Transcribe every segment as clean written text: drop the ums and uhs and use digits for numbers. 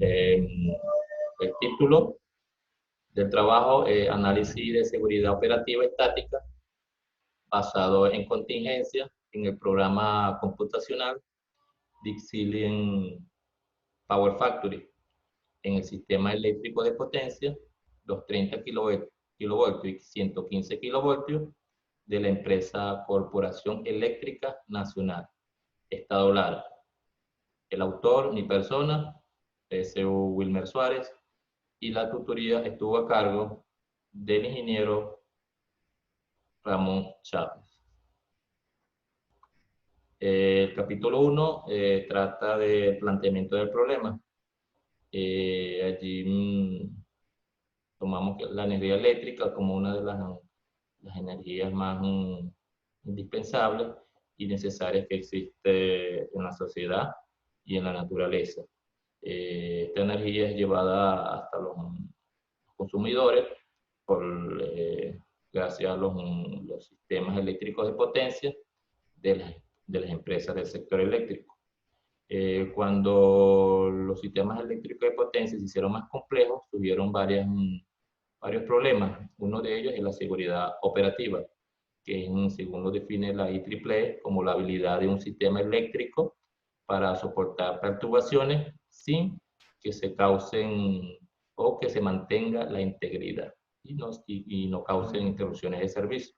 El título del trabajo es Análisis de seguridad operativa estática basado en contingencia en el programa computacional Dixilian Power Factory en el sistema eléctrico de potencia 230 kilovoltios y 115 kilovoltios de la empresa Corporación Eléctrica Nacional, Estado Lara. El autor, mi persona, S.U. Wilmer Suárez, y la tutoría estuvo a cargo del ingeniero Ramón Chávez. El capítulo 1 trata del planteamiento del problema. Allí tomamos la energía eléctrica como una de las energías más indispensables y necesarias que existe en la sociedad y en la naturaleza. Esta energía es llevada hasta los consumidores gracias a los sistemas eléctricos de potencia de las empresas del sector eléctrico. Cuando los sistemas eléctricos de potencia se hicieron más complejos, tuvieron varios problemas. Uno de ellos es la seguridad operativa, que según lo define la IEEE como la habilidad de un sistema eléctrico para soportar perturbaciones sin que se causen o que se mantenga la integridad y no causen interrupciones de servicio.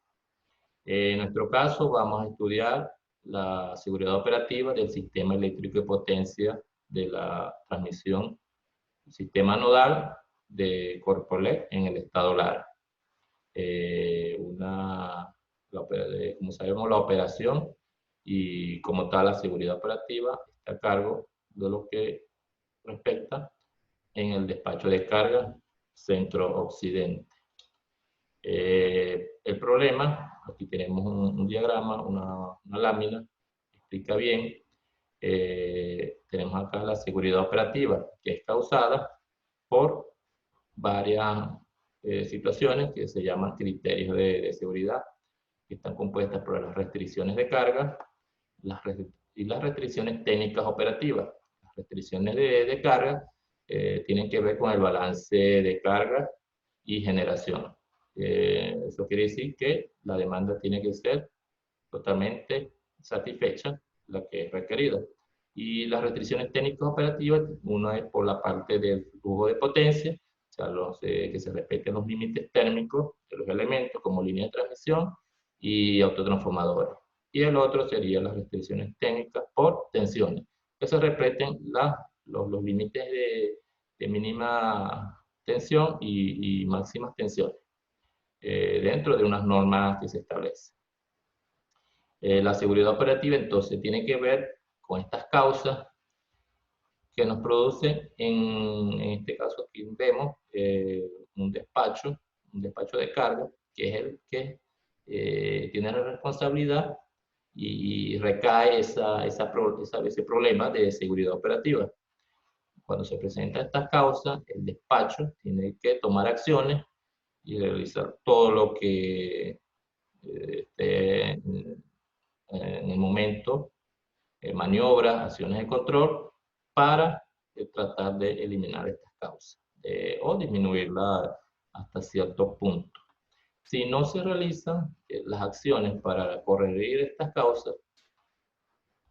En nuestro caso vamos a estudiar la seguridad operativa del sistema eléctrico de potencia de la transmisión, sistema nodal de Corpoelec en el estado Lara. Como sabemos, la operación y como tal la seguridad operativa está a cargo de lo que respecta en el despacho de carga centro-occidente. El problema, aquí tenemos un diagrama, una lámina, explica bien. Tenemos acá la seguridad operativa, que es causada por varias situaciones que se llaman criterios de seguridad, que están compuestas por las restricciones de carga y las restricciones técnicas operativas. Las restricciones de carga tienen que ver con el balance de carga y generación. Eso quiere decir que la demanda tiene que ser totalmente satisfecha, la que es requerida. Y las restricciones técnicas operativas, una es por la parte del flujo de potencia, o sea, que se respeten los límites térmicos de los elementos como línea de transmisión y autotransformadores. Y el otro sería las restricciones técnicas por tensiones, que se respeten los límites de mínima tensión y máximas tensiones dentro de unas normas que se establecen. La seguridad operativa entonces tiene que ver con estas causas que nos producen, en este caso aquí vemos un despacho de carga, que es el que tiene la responsabilidad y recae ese problema de seguridad operativa. Cuando se presentan estas causas, el despacho tiene que tomar acciones y realizar todo lo que esté en el momento, maniobras, acciones de control, para tratar de eliminar estas causas o disminuirlas hasta cierto punto. Si no se realizan las acciones para corregir estas causas,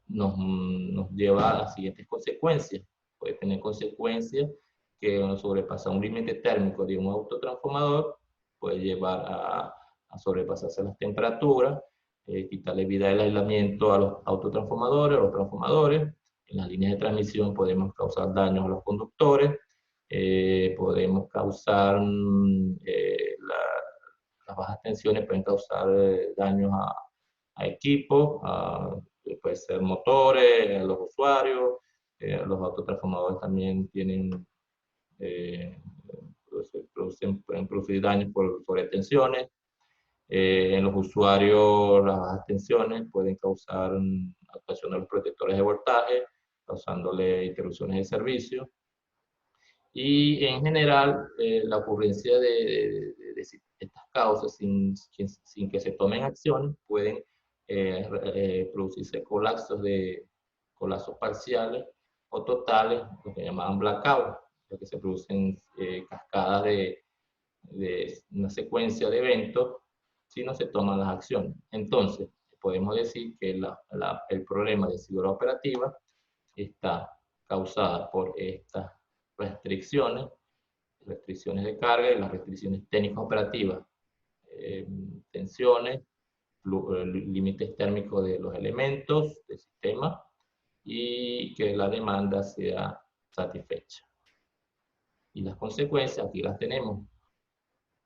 nos lleva a las siguientes consecuencias. Puede tener consecuencias que sobrepasar un límite térmico de un autotransformador puede llevar a sobrepasarse las temperaturas, quitarle vida del aislamiento a los autotransformadores, a los transformadores. En las líneas de transmisión podemos causar daños a los conductores, podemos causar las bajas tensiones, pueden causar daños a equipos, puede ser motores, a los usuarios, los autotransformadores también pueden producir daños por sobretensiones. En los usuarios, las bajas tensiones pueden causar actuación de los protectores de voltaje, causándole interrupciones de servicio. Y en general, la ocurrencia de estas causas sin que se tomen acciones pueden producirse colapsos parciales o totales, lo que llamaban blackout, lo que se producen cascadas de una secuencia de eventos si no se toman las acciones. Entonces, podemos decir que el problema de seguridad operativa está causada por estas restricciones de carga y las restricciones técnicas operativas, tensiones, límites térmicos de los elementos del sistema y que la demanda sea satisfecha. Y las consecuencias aquí las tenemos.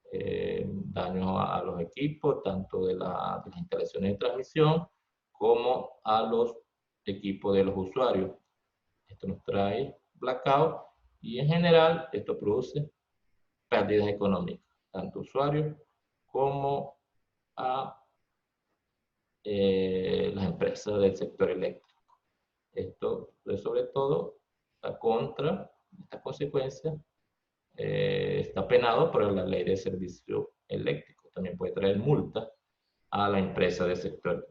Daño a los equipos, tanto de las instalaciones de transmisión como a los equipos de los usuarios. Esto nos trae blackout y en general esto produce pérdidas económicas, tanto a usuarios como a las empresas del sector eléctrico. Esto sobre todo está contra estas consecuencias. Está penado por la ley de servicio eléctrico. También puede traer multa a la empresa del sector,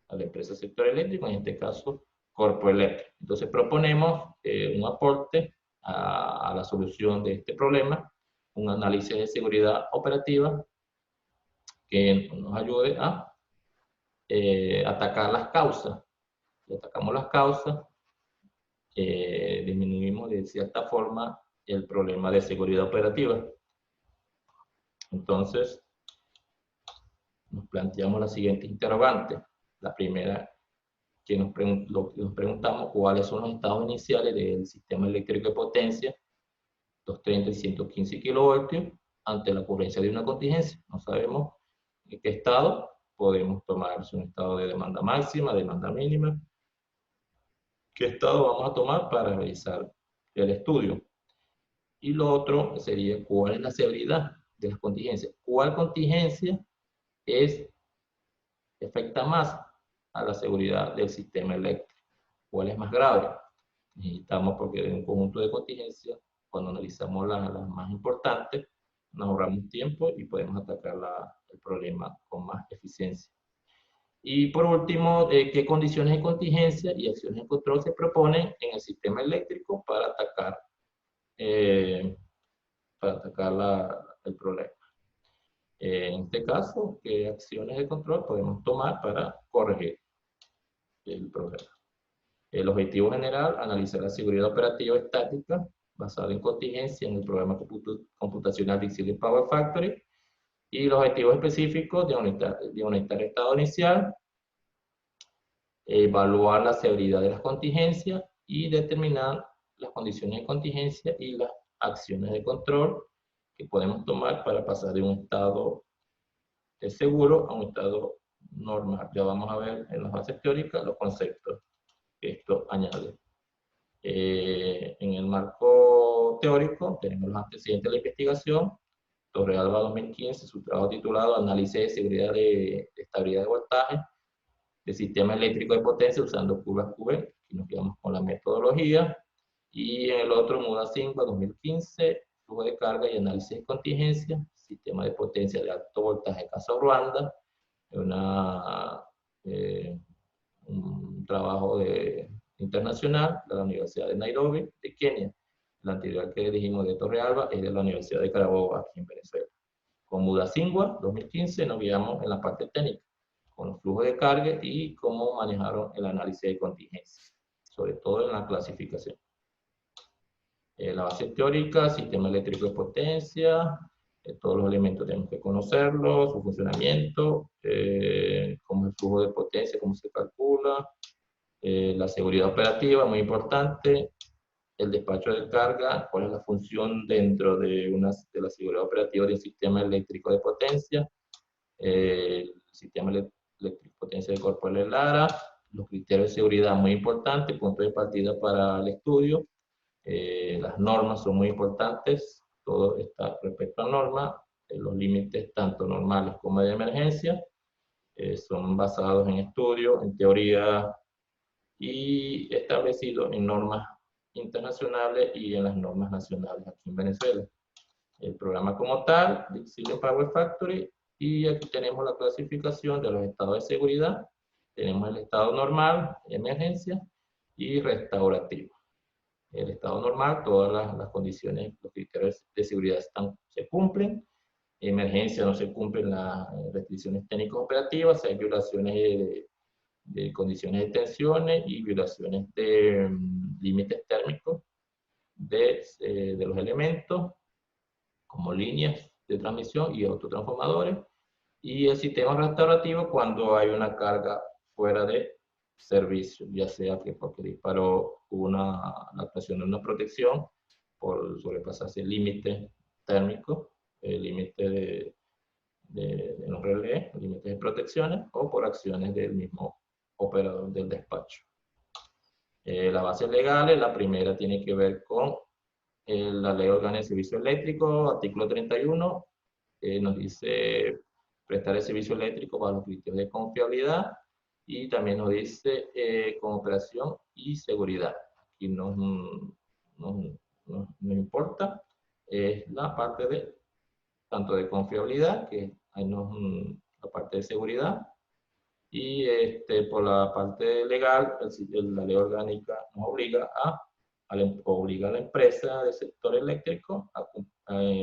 a la empresa del sector eléctrico, en este caso Corpo Eléctrico. Entonces proponemos un aporte a la solución de este problema, un análisis de seguridad operativa que nos ayude a atacar las causas. Si atacamos las causas, disminuimos de cierta forma el problema de seguridad operativa. Entonces, nos planteamos la siguiente interrogante. La primera, que nos preguntamos cuáles son los estados iniciales del sistema eléctrico de potencia, 230 y 115 kilovoltios, ante la ocurrencia de una contingencia. No sabemos en qué estado podemos tomar, un estado de demanda máxima, demanda mínima. ¿Qué estado vamos a tomar para realizar el estudio? Y lo otro sería cuál es la severidad de las contingencias. ¿Cuál contingencia afecta más a la seguridad del sistema eléctrico? ¿Cuál es más grave? Necesitamos, porque de un conjunto de contingencias, cuando analizamos las más importantes, nos ahorramos tiempo y podemos atacar el problema con más eficiencia. Y por último, ¿qué condiciones de contingencia y acciones de control se proponen en el sistema eléctrico para atacar el problema? En este caso, ¿qué acciones de control podemos tomar para corregir el problema? El objetivo general, analizar la seguridad operativa estática basada en contingencia en el programa computacional de Auxiliary Power Factory, y los objetivos específicos de aumentar el estado inicial, evaluar la severidad de las contingencias y determinar las condiciones de contingencia y las acciones de control que podemos tomar para pasar de un estado seguro a un estado normal. Ya vamos a ver en las bases teóricas los conceptos que esto añade. En el marco teórico tenemos los antecedentes de la investigación. Torrealba 2015, su trabajo titulado Análisis de seguridad de estabilidad de voltaje de sistema eléctrico de potencia usando curvas QB. Aquí nos quedamos con la metodología. Y en el otro, Muda 5 2015, flujo de carga y análisis de contingencia, sistema de potencia de alto voltaje Casa Ruanda, un trabajo internacional de la Universidad de Nairobi, de Kenia. La anterior que dijimos de Torrealba es de la Universidad de Carabobo, aquí en Venezuela. Con Mudacingua 2015 nos guiamos en la parte técnica, con los flujos de carga y cómo manejaron el análisis de contingencia, sobre todo en la clasificación. La base teórica, sistema eléctrico de potencia, todos los elementos tenemos que conocerlos, su funcionamiento, cómo es el flujo de potencia, cómo se calcula, la seguridad operativa, muy importante, el despacho de carga, cuál es la función dentro de la seguridad operativa del sistema eléctrico de potencia, el sistema eléctrico de potencia de Corpo Lara, los criterios de seguridad, muy importantes, punto de partida para el estudio. Las normas son muy importantes, todo está respecto a normas, los límites tanto normales como de emergencia, son basados en estudios, en teoría y establecidos en normas internacionales y en las normas nacionales aquí en Venezuela. El programa como tal, de Auxiliary Power Factory, y aquí tenemos la clasificación de los estados de seguridad. Tenemos el estado normal, emergencia y restaurativo. el estado normal, todas las condiciones, los criterios de seguridad se cumplen. Emergencia no se cumplen las restricciones técnicas operativas, hay violaciones de condiciones de tensiones y violaciones de límites térmicos de los elementos, como líneas de transmisión y autotransformadores, y el sistema restaurativo cuando hay una carga fuera de servicio, ya sea que porque disparó la actuación de una protección por sobrepasarse el límite térmico, el límite de los relés, límites de protecciones, o por acciones del mismo operador del despacho. Las bases legales, la primera tiene que ver con la Ley Orgánica de Servicio Eléctrico, artículo 31, nos dice prestar el servicio eléctrico bajo los criterios de confiabilidad, y también nos dice cooperación y seguridad. Aquí no importa, es la parte de tanto de confiabilidad, que ahí la parte de seguridad, y por la parte legal, la ley orgánica nos obliga a la empresa del sector eléctrico,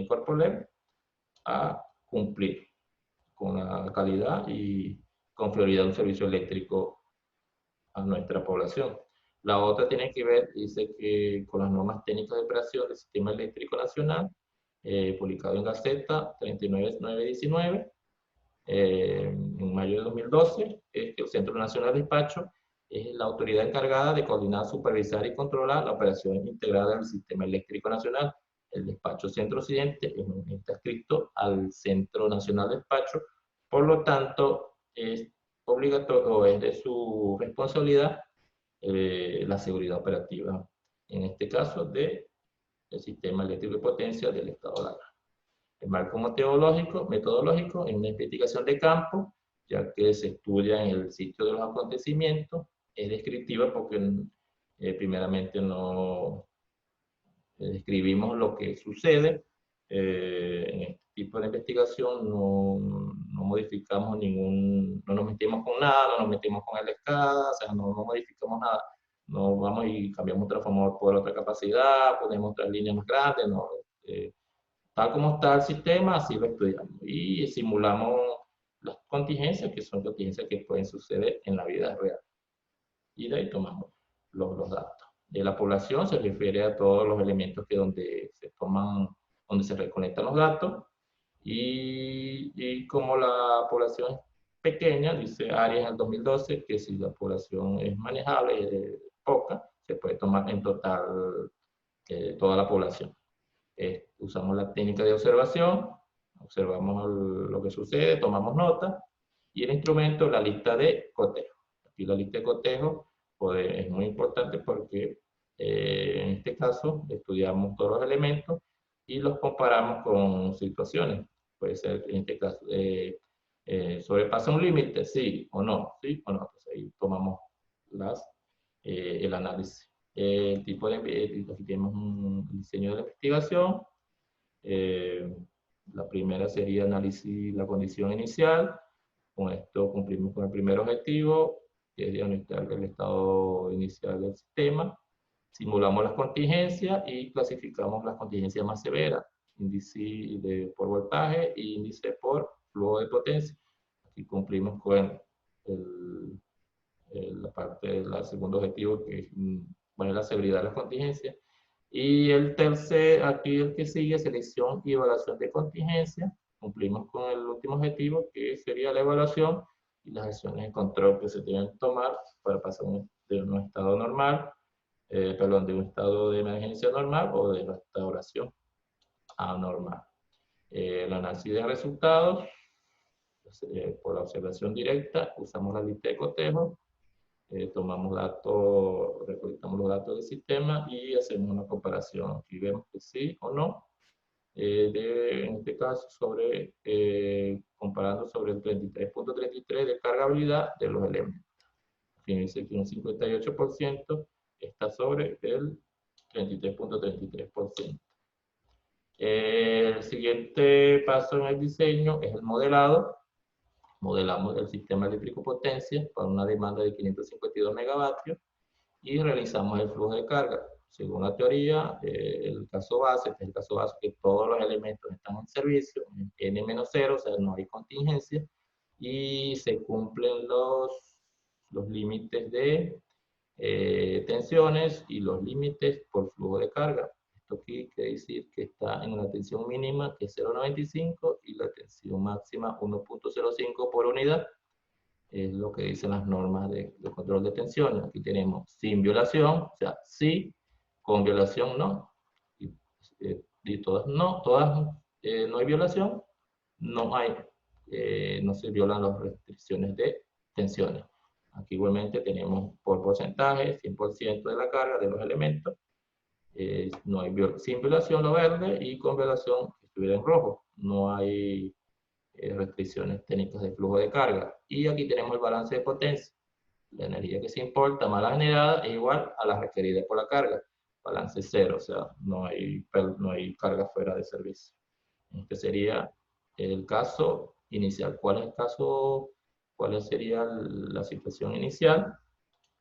Corpoelec, a cumplir con la calidad y confiabilidad de un servicio eléctrico a nuestra población. La otra tiene que ver, dice que con las normas técnicas de operación del Sistema Eléctrico Nacional, publicado en Gaceta 39919, en mayo de 2012, que el Centro Nacional de Despacho es la autoridad encargada de coordinar, supervisar y controlar la operación integrada del Sistema Eléctrico Nacional. El despacho Centro Occidente está adscrito al Centro Nacional de Despacho, por lo tanto es obligatorio o es de su responsabilidad la seguridad operativa, en este caso del sistema eléctrico de potencia del Estado de Lara. El marco metodológico en una investigación de campo, ya que se estudia en el sitio de los acontecimientos, es descriptiva porque primeramente no describimos lo que sucede. En este tipo de investigación no modificamos no nos metimos con nada, no nos metimos con el escala, o sea, no modificamos nada. No vamos y cambiamos un transformador por otra capacidad, ponemos otras líneas más grandes, no. Tal como está el sistema, así lo estudiamos y simulamos las contingencias, que son contingencias que pueden suceder en la vida real. Y de ahí tomamos los datos. De la población se refiere a todos los elementos donde se recolectan los datos, y como la población es pequeña, dice Arias en el 2012, que si la población es manejable, es poca, se puede tomar en total toda la población. Usamos la técnica de observación, observamos lo que sucede, tomamos nota, y el instrumento, la lista de cotejo. Aquí la lista de cotejo es muy importante porque en este caso estudiamos todos los elementos y los comparamos con situaciones. Puede ser, en este caso, sobrepasa un límite, sí o no, Pues ahí tomamos el análisis. El tipo aquí tenemos un diseño de la investigación. La primera sería análisis la condición inicial. Con esto cumplimos con el primer objetivo, que es diagnosticar el estado inicial del sistema. Simulamos las contingencias y clasificamos las contingencias más severas, índice por voltaje y índice por flujo de potencia. Aquí cumplimos con la parte del segundo objetivo, que es la severidad de las contingencias. Y el tercer, aquí el que sigue, selección y evaluación de contingencia. Cumplimos con el último objetivo, que sería la evaluación y las acciones de control que se deben tomar para pasar de un estado normal, de un estado de emergencia normal o de restauración anormal. El análisis de resultados, por la observación directa, usamos la lista de cotejo. Tomamos datos, recolectamos los datos del sistema y hacemos una comparación. Aquí vemos que sí o no. En este caso, comparando sobre el 33.33 de cargabilidad de los elementos. Aquí dice que un 58% está sobre el 33.33%. El siguiente paso en el diseño es el modelado. Modelamos el sistema eléctrico potencia para una demanda de 552 megavatios y realizamos el flujo de carga. según la teoría, el caso base, este es el caso base que todos los elementos están en servicio, en N-0, o sea, no hay contingencia, y se cumplen los límites de tensiones y los límites por flujo de carga. Esto aquí quiere decir que está en una tensión mínima que es 0,95 y la tensión máxima 1,05 por unidad. Es lo que dicen las normas de control de tensiones. Aquí tenemos sin violación, o sea, sí, con violación no, y todas no, no hay violación, no hay, no se violan las restricciones de tensiones. Aquí igualmente tenemos por porcentaje 100% de la carga de los elementos, no hay sin violación lo verde y con violación estuviera en rojo, no hay restricciones técnicas de flujo de carga. Y aquí tenemos el balance de potencia. La energía que se importa más la generada es igual a la requerida por la carga. Balance cero, o sea, no hay carga fuera de servicio. Este sería el caso inicial. ¿Cuál es el caso? ¿Cuál sería la situación inicial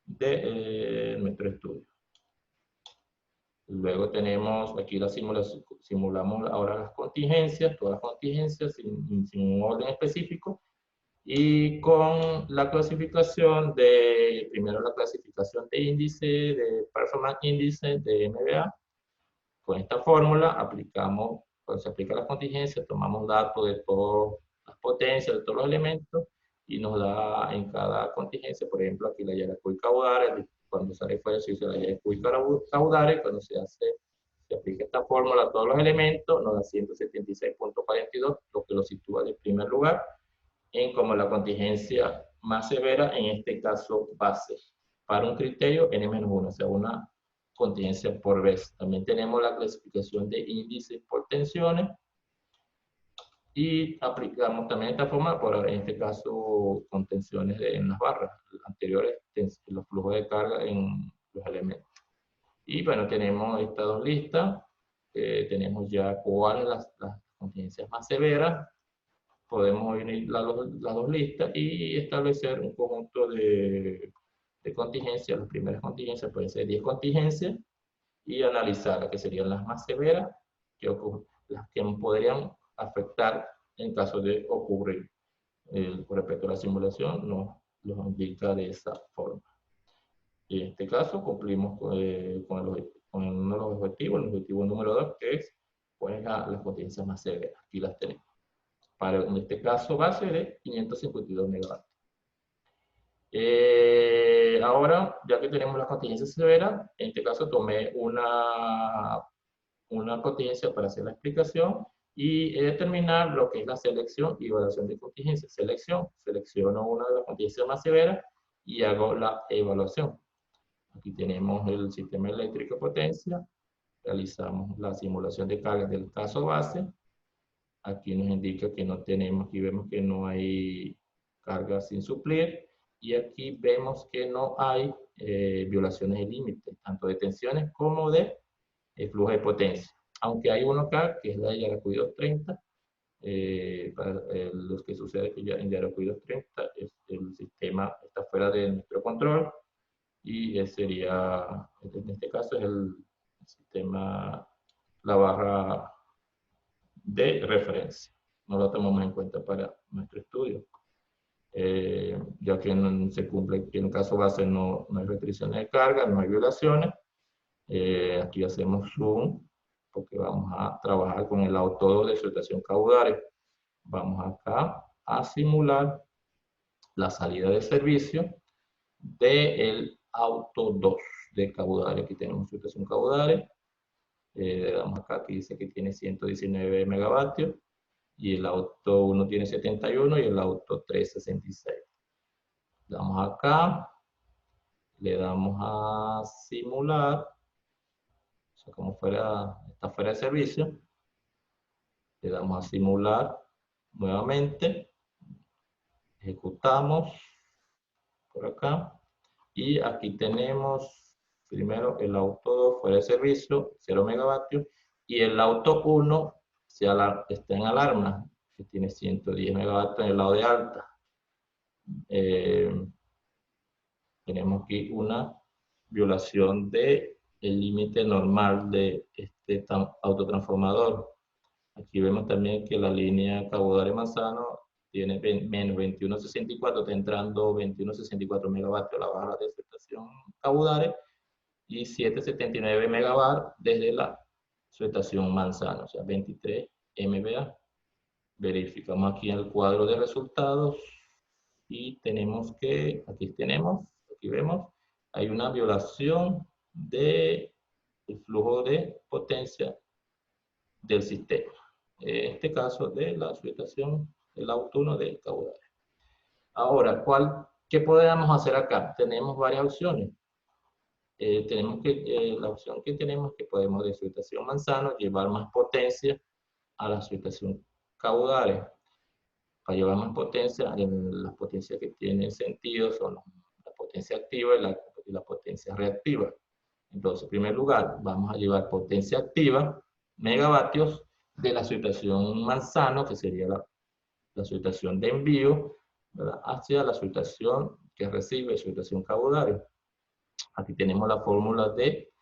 de nuestro estudio? Luego tenemos aquí la simulación, simulamos ahora las contingencias, todas las contingencias sin un orden específico. Y con la clasificación primero la clasificación de índice, de Performance Índice de MBA. Con esta fórmula aplicamos, cuando se aplica la contingencia, tomamos datos de todas las potencias, de todos los elementos, y nos da en cada contingencia, por ejemplo, aquí la Yaracuy caudal, cuando sale fuera se usa la Yaracuy caudal, cuando se aplica esta fórmula a todos los elementos, nos da 176.42, lo que lo sitúa de primer lugar en como la contingencia más severa, en este caso base, para un criterio N-1, o sea, una contingencia por vez. También tenemos la clasificación de índices por tensiones y aplicamos también esta forma, en este caso, con tensiones en las barras anteriores, los flujos de carga en los elementos. Y bueno, tenemos estas dos listas, tenemos ya cuáles las contingencias más severas. Podemos unir las dos listas y establecer un conjunto de contingencias. Las primeras contingencias pueden ser 10 contingencias y analizar las que serían las más severas, las que podrían afectar en caso de ocurrir. Con respecto a la simulación, nos indica de esa forma. Y en este caso cumplimos con uno de los objetivos, el objetivo número 2, que es pues, las contingencias más severas. Aquí las tenemos. En este caso base de 552 megavatios. Ahora, ya que tenemos las contingencias severas, en este caso tomé una contingencia para hacer la explicación y determinar lo que es la selección y evaluación de contingencias. Selecciono una de las contingencias más severas y hago la evaluación. Aquí tenemos el sistema eléctrico de potencia, realizamos la simulación de cargas del caso base. Aquí nos indica que no tenemos, aquí vemos que no hay carga sin suplir y aquí vemos que no hay violaciones de límites, tanto de tensiones como de flujo de potencia. Aunque hay uno acá, que es la de Yaracuy 230, para los que sucede que en Yaracuy 230 el sistema está fuera de nuestro control y sería, en este caso es el sistema, la barra de referencia. No lo tomamos en cuenta para nuestro estudio. Ya que no se cumple, que en el caso base no hay restricciones de carga, no hay violaciones. Aquí hacemos zoom, porque vamos a trabajar con el auto 2 de sueltación caudales. Vamos acá a simular la salida de servicio del auto 2 de caudales. Aquí tenemos sueltación caudales. Le damos acá, aquí dice que tiene 119 megavatios y el auto 1 tiene 71 y el auto 3 66. Le damos acá, le damos a simular, o sea, como está fuera de servicio, le damos a simular nuevamente, ejecutamos por acá y aquí tenemos primero el auto 2 fuera de servicio, 0 megavatios, y el auto 1 está en alarma, que tiene 110 megavatios en el lado de alta. Tenemos aquí una violación de el límite normal de este autotransformador. Aquí vemos también que la línea Cabudare-Manzano tiene menos 2164, está entrando 2164 megavatios a la barra de subestación Cabudare y 779 megavatios desde la subestación Manzano, o sea, 23 MVA. Verificamos aquí en el cuadro de resultados y tenemos que, aquí vemos, hay una violación del flujo de potencia del sistema. En este caso de la subestación del auto 1 de Cabudare. Ahora, ¿qué podemos hacer acá? Tenemos varias opciones. La opción que tenemos es que podemos de subestación Manzano llevar más potencia a la subestación Cabudare. Para llevar más potencia, las potencias que tienen sentido son la potencia activa y la potencia reactiva. Entonces, en primer lugar, vamos a llevar potencia activa, megavatios, de la subestación Manzano, que sería la subestación de envío, ¿verdad?, hacia la subestación que recibe, subestación Cabudare. Aquí tenemos la fórmula de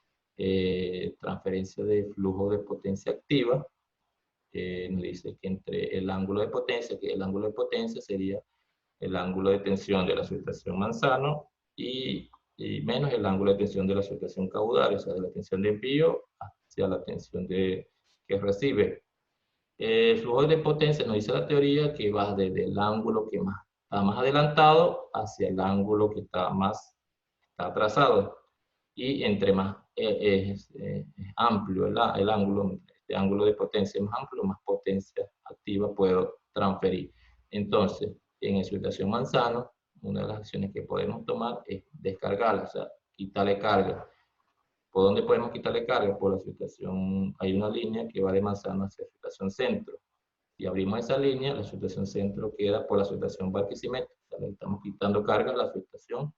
transferencia de flujo de potencia activa. Nos dice que entre el ángulo de potencia, que el ángulo de potencia sería el ángulo de tensión de la subestación Manzano y menos el ángulo de tensión de la subestación Cabudare, o sea, de la tensión de envío hacia la tensión que recibe. El flujo de potencia nos dice la teoría que va desde el ángulo que está más adelantado hacia el ángulo que está atrasado. Y entre más es amplio el ángulo, este ángulo de potencia es más amplio, más potencia activa puedo transferir. Entonces, en la subestación Manzano, una de las acciones que podemos tomar es descargarla, o sea, quitarle carga. ¿Por dónde podemos quitarle carga? Por la subestación, hay una línea que va de Manzano hacia la subestación centro. Si abrimos esa línea, la subestación centro queda por la subestación Barquisimeto. O sea, le estamos quitando carga a la subestación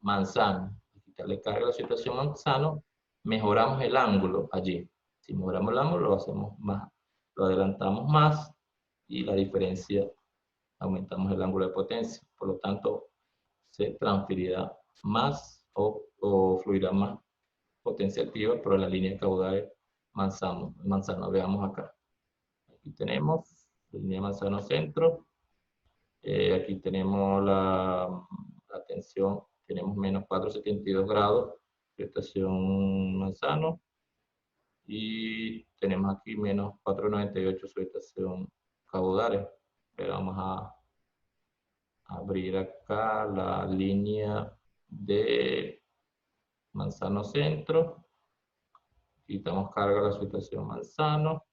Manzano. Al quitarle carga a la subestación Manzano, mejoramos el ángulo allí. Si mejoramos el ángulo, lo hacemos más, lo adelantamos más y la diferencia, aumentamos el ángulo de potencia. Por lo tanto, se transferirá más o fluirá más potencia activa por la línea caudal Manzano. Veamos acá. Aquí tenemos la línea Manzano centro. Aquí tenemos la tensión. Tenemos menos 472 grados de estación Manzano. Y tenemos aquí menos 498 su estación Cabudare. Pero vamos a abrir acá la línea de Manzano centro. Quitamos carga a la subestación Manzano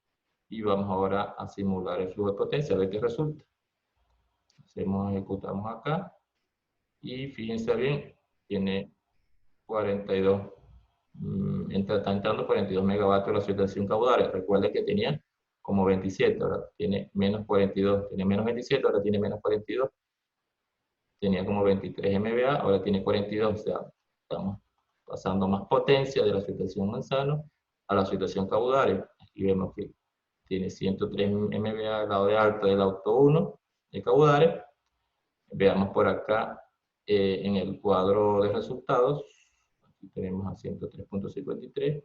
y vamos ahora a simular el flujo de potencia, a ver qué resulta. Ejecutamos acá y fíjense bien, tiene 42, está entrando 42 megavatios la subestación Cabudare. Recuerden que tenía como 27, ahora tiene menos 42, tiene menos 27, ahora tiene menos 42. Tenía como 23 MVA, ahora tiene 42, o sea, estamos pasando más potencia de la subestación Manzano a la subestación Cabudare. Aquí vemos que tiene 103 MVA al lado de alto del auto 1 de Cabudare. Veamos por acá en el cuadro de resultados. Aquí tenemos a 103.53.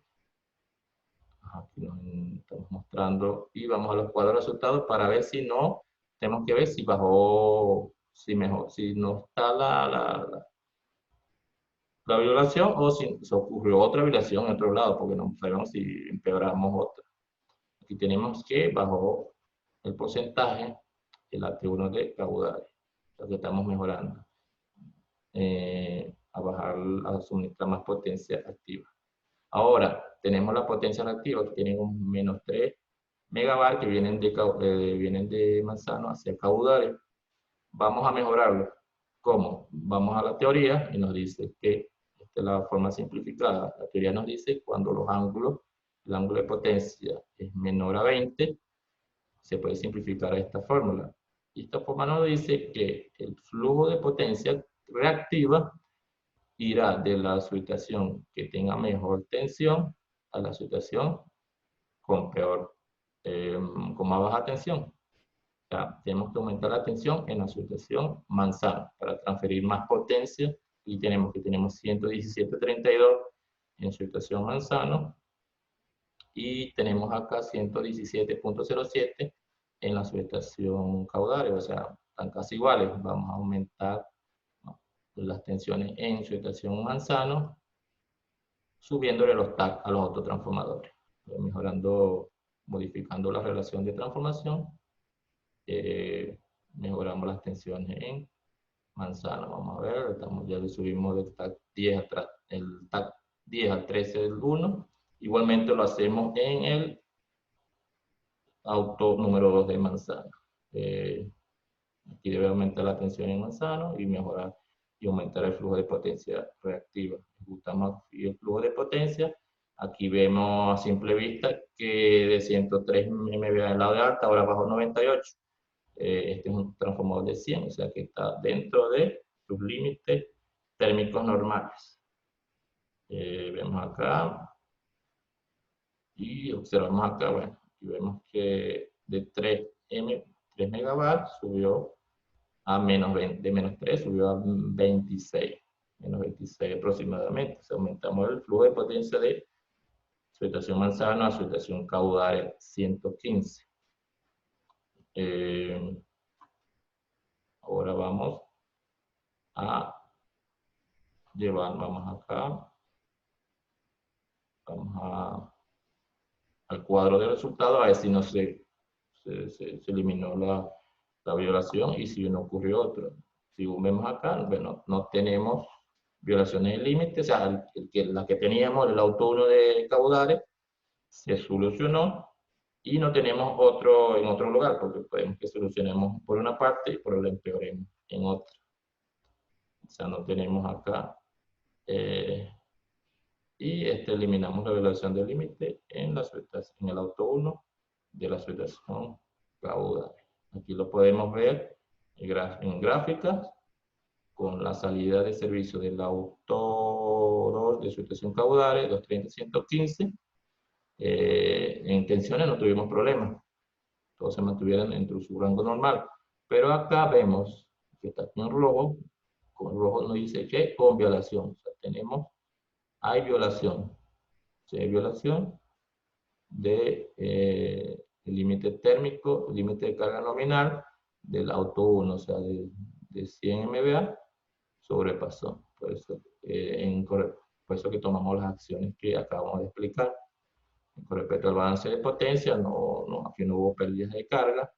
Aquí nos estamos mostrando y vamos a los cuadros de resultados para ver si no, tenemos que ver si bajó, si no está la violación o si ocurrió otra violación en otro lado, porque no sabemos si empeoramos otra. Aquí tenemos que bajó el porcentaje del AT1 de Cabudare, lo que estamos mejorando, a suministrar más potencia activa. Ahora, tenemos la potencia reactiva que tienen un menos 3 megavatios que vienen de Manzano hacia Cabudare. Vamos a mejorarlo. ¿Cómo? Vamos a la teoría y nos dice que esta es la forma simplificada. La teoría nos dice cuando el ángulo de potencia es menor a 20, se puede simplificar a esta fórmula. Y esta forma nos dice que el flujo de potencia reactiva irá de la subestación que tenga mejor tensión a la subestación con con más baja tensión. Ya, tenemos que aumentar la tensión en la subestación Manzano para transferir más potencia y tenemos 117.32 en su estación Manzano y tenemos acá 117.07 en la subestación Caudales, o sea, están casi iguales. Vamos a aumentar, ¿no?, las tensiones en su estación Manzano, subiéndole los TAC a los autotransformadores, mejorando, modificando la relación de transformación. Mejoramos las tensiones en Manzano. Vamos a ver, ya le subimos del TAC 10 atrás, el TAC 10 al 13 del 1. Igualmente lo hacemos en el auto número 2 de Manzano. Aquí debe aumentar la tensión en Manzano y mejorar y aumentar el flujo de potencia reactiva. Ajustamos el flujo de potencia. Aquí vemos a simple vista que de 103 MVA en lado de alta, ahora bajo 98. Este es un transformador de 100, o sea que está dentro de sus límites térmicos normales. Vemos acá y observamos acá, bueno, y vemos que de 3 megawatts subió a menos 20, de menos 3 subió a 26, menos 26 aproximadamente. O sea, aumentamos el flujo de potencia de su estación Manzano a su estación Caudales 115. Ahora vamos a llevar, vamos acá, vamos al cuadro de resultados, a ver si no se eliminó la violación y si no ocurrió otro. Si vemos acá, bueno, no tenemos violaciones de límite, o sea, la que teníamos, el auto 1 de Caudales, se solucionó y no tenemos otro en otro lugar, porque podemos que solucionemos por una parte y por la empeoremos en otra. O sea, no tenemos acá. Y eliminamos la violación del límite en el auto 1 de la subestación Caudales. Aquí lo podemos ver en gráficas con la salida de servicio del auto 2 de subestación Caudales, 230-115. En tensiones no tuvimos problemas, todos se mantuvieron dentro de su rango normal. Pero acá vemos que está en rojo, con rojo nos dice que con violación, o sea, hay violación. Si hay violación del límite térmico, límite de carga nominal del auto 1, o sea, de 100 MVA, sobrepasó. Por eso que tomamos las acciones que acabamos de explicar. Con respecto al balance de potencia, aquí no hubo pérdidas de carga.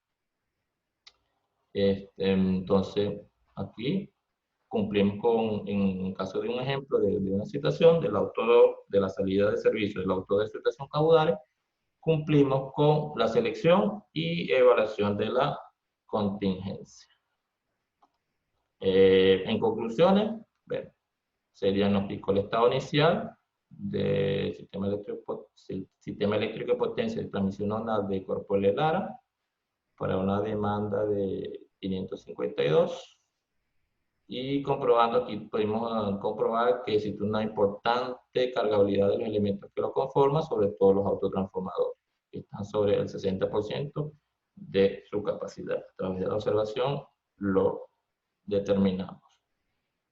Entonces, aquí cumplimos en caso de un ejemplo de una situación del auto de la salida de servicio del auto de estación Caudales, cumplimos con la selección y evaluación de la contingencia. En conclusiones, bueno, se diagnosticó el estado inicial del sistema eléctrico de potencia de transmisión nodal de Corpoelec Lara para una demanda de 552. Y comprobando aquí, pudimos comprobar que existe una importante cargabilidad de los elementos que lo conforman, sobre todo los autotransformadores, que están sobre el 60% de su capacidad. A través de la observación lo determinamos.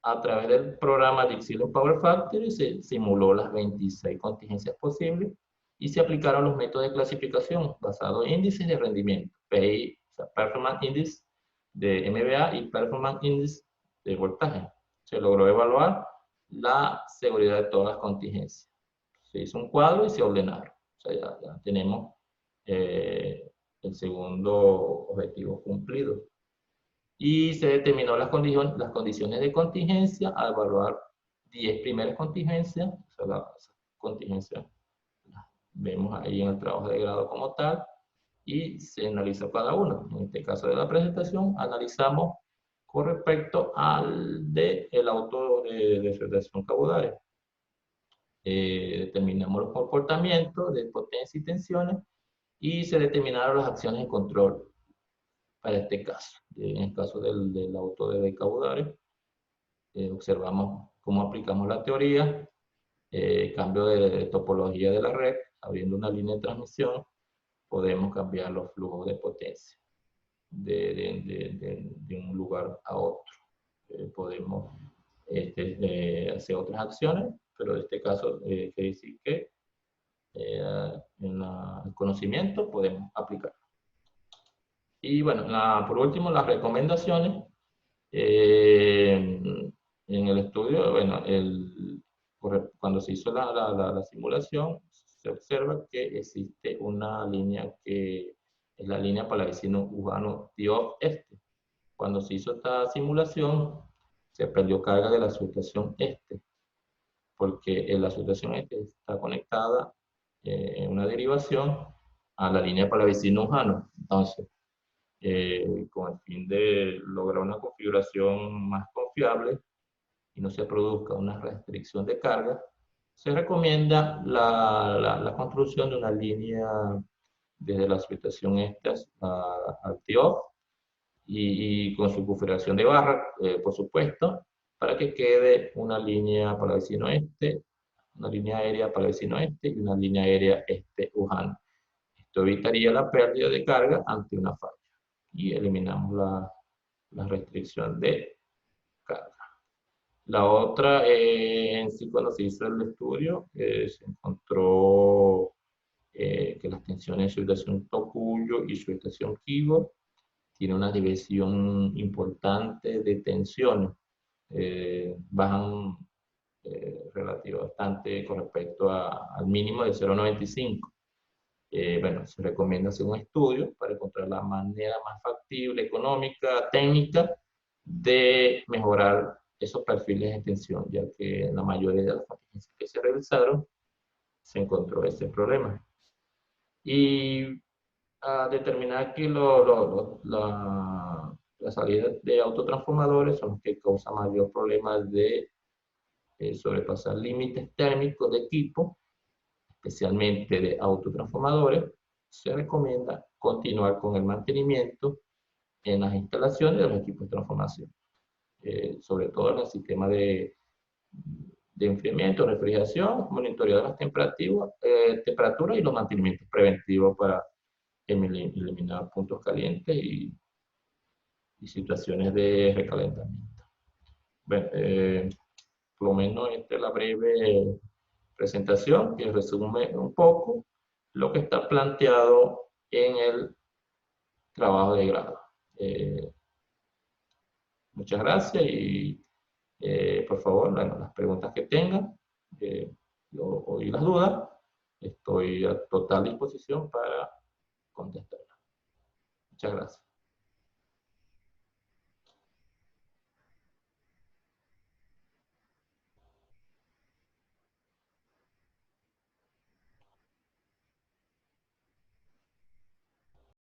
A través del programa Dixieland Power Factory se simuló las 26 contingencias posibles y se aplicaron los métodos de clasificación basados en índices de rendimiento, PI, o sea, Performance Index de MVA y Performance Index de voltaje. Se logró evaluar la seguridad de todas las contingencias. Se hizo un cuadro y se ordenaron. O sea, ya tenemos el segundo objetivo cumplido. Y se determinó las condiciones de contingencia al evaluar 10 primeras contingencias. O sea, las contingencias las vemos ahí en el trabajo de grado como tal y se analiza cada uno. En este caso de la presentación, analizamos con respecto al el auto de estación Caudales. Determinamos los comportamientos de potencia y tensiones y se determinaron las acciones de control para este caso. En el caso del auto de Caudales, observamos cómo aplicamos la teoría, cambio de topología de la red, abriendo una línea de transmisión, podemos cambiar los flujos de potencia de un lugar a otro. Podemos hacer otras acciones pero en este caso quiere decir que en el conocimiento podemos aplicar. Y bueno, por último, las recomendaciones. En el estudio, bueno, cuando se hizo la simulación, se observa que existe una línea que es la línea Pallavicino-Ujano-Diop Este. Cuando se hizo esta simulación, se perdió carga de la subestación este, porque la subestación este está conectada en una derivación a la línea Pallavicino-Ujano. Entonces, con el fin de lograr una configuración más confiable y no se produzca una restricción de carga, se recomienda la construcción de una línea desde la subestación este al TIOF y con su configuración de barra, por supuesto, para que quede una línea para el vecino este, una línea aérea para el vecino este y una línea aérea este-Ujano. Esto evitaría la pérdida de carga ante una falla y eliminamos la restricción de carga. La otra, en sí, cuando se hizo el estudio, se encontró que las tensiones de subestación Tocuyo y subestación Kibo tienen una división importante de tensiones, bajan bastante con respecto al mínimo de 0,95. Bueno, se recomienda hacer un estudio para encontrar la manera más factible, económica, técnica de mejorar esos perfiles de tensión, ya que en la mayoría de las contingencias que se realizaron se encontró ese problema. Y a determinar que las salidas de autotransformadores son los que causan mayor problema de sobrepasar límites térmicos de equipo, especialmente de autotransformadores. Se recomienda continuar con el mantenimiento en las instalaciones de los equipos de transformación, sobre todo en el sistema de enfriamiento, refrigeración, monitoreo de las temperaturas y los mantenimientos preventivos para eliminar puntos calientes y situaciones de recalentamiento. Bueno, por lo menos esta es la breve presentación que resume un poco lo que está planteado en el trabajo de grado. Muchas gracias y por favor, las preguntas que tengan o las dudas, estoy a total disposición para contestarlas. Muchas gracias.